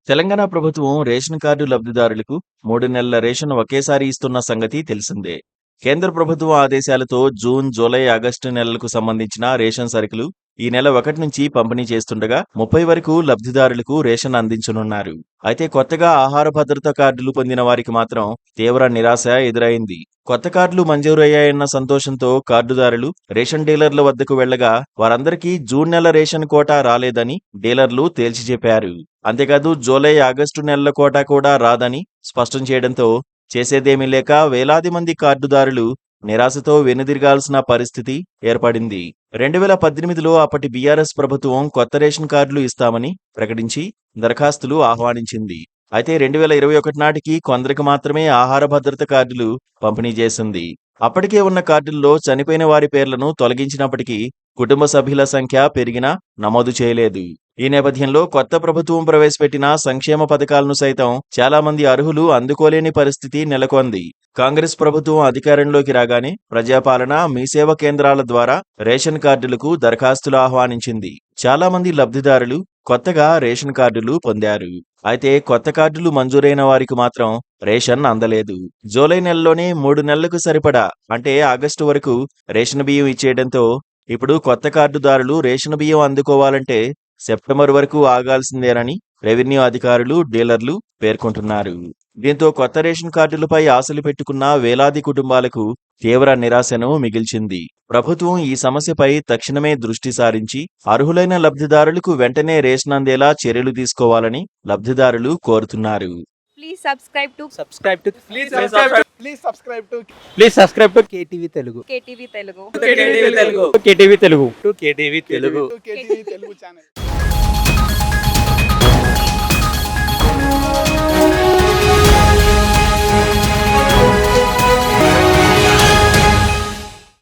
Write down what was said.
తెలంగాణ ప్రభుత్వం ration card లబ్ధిదారులకు 3 నెలల రేషన్ ఒకేసారి ఇస్తున్న సంగతి తెలిసిందే. కేంద్ర ప్రభుత్వం ఆదేశాలతో జూన్, జూలై, ఆగస్టు నెలలకు సంబంధించిన రేషన్ సరుకులు ఈ నెల 1 నుంచి పంపిణీ చేస్తుండగా 30 వరకు లబ్ధిదారులకు రేషన్ అందించనున్నారు. అయితే కొత్తగా ఆహార భద్రత కార్డులు పొందిన వారికి మాత్రం తీవ్ర నిరాశ ఎదురైంది. కొత్త కార్డులు మంజూరయ్యాయన్న సంతోషంతో కార్డుదారులు రేషన్ డీలర్ల వద్దకు వెళ్లగా వారందరికీ జూన్ నెల రేషన్ కోటా రాలేదని డీలర్లు తేల్చి చెప్పారు. అంతేకాదు జూలై, ఆగస్టు నెలల కోటా కూడా రాదని స్పష్టం చేయడంతో చేసేదేమీ లేక వేలాది మంది కార్డుదారులు నిరాశతో వెనుదిరగాల్సిన పరిస్థితి ఏర్పడింది. 2018లో అప్పటి బీఆర్ఎస్ ప్రభుత్వం కొత్త రేషన్ కార్డులు ఇస్తామని ప్రకటించి దరఖాస్తులు ఆహ్వానించింది. అయితే 2021 నాటికి కొందరికి మాత్రమే ఆహార భద్రత కార్డులు పంపిణీ చేసింది. అప్పటికే ఉన్న కార్డుల్లో చనిపోయిన వారి పేర్లను తొలగించినప్పటికీ కుటుంబ సభ్యుల సంఖ్య పెరిగినా నమోదు చేయలేదు. ఈ నేపథ్యంలో కొత్త ప్రభుత్వం ప్రవేశపెట్టిన సంక్షేమ పథకాలను సైతం చాలా మంది అర్హులు అందుకోలేని పరిస్థితి నెలకొంది. కాంగ్రెస్ ప్రభుత్వం అధికారంలోకి రాగానే ప్రజాపాలన, మీ సేవ కేంద్రాల ద్వారా రేషన్ కార్డులకు దరఖాస్తులు ఆహ్వానించింది. చాలా మంది లబ్ధిదారులు కొత్తగా రేషన్ కార్డులు పొందారు. అయితే కొత్త కార్డులు మంజూరైన వారికి మాత్రం రేషన్ అందలేదు. జూలై నెలలోనే 3 నెలలకు సరిపడా అంటే ఆగస్టు వరకు రేషన్ బియ్యం ఇచ్చేయడంతో ఇప్పుడు కొత్త కార్డుదారులు రేషన్ బియ్యం అందుకోవాలంటే సెప్టెంబర్ వరకు ఆగాల్సిందేనని రెవెన్యూ అధికారులు, డీలర్లు పేర్కొంటున్నారు. దీంతో కొత్త రేషన్ కార్డులపై ఆశలు పెట్టుకున్న వేలాది కుటుంబాలకు తీవ్ర నిరాశను మిగిల్చింది. ప్రభుత్వం ఈ సమస్యపై తక్షణమే దృష్టి సారించి అర్హులైన లబ్ధిదారులకు వెంటనే రేషన్ అందేలా చర్యలు తీసుకోవాలని లబ్ధిదారులు కోరుతున్నారు. Please subscribe to Please subscribe to KTV Telugu. KTV Telugu. KTV Telugu. KTV Telugu. KTV Telugu channel.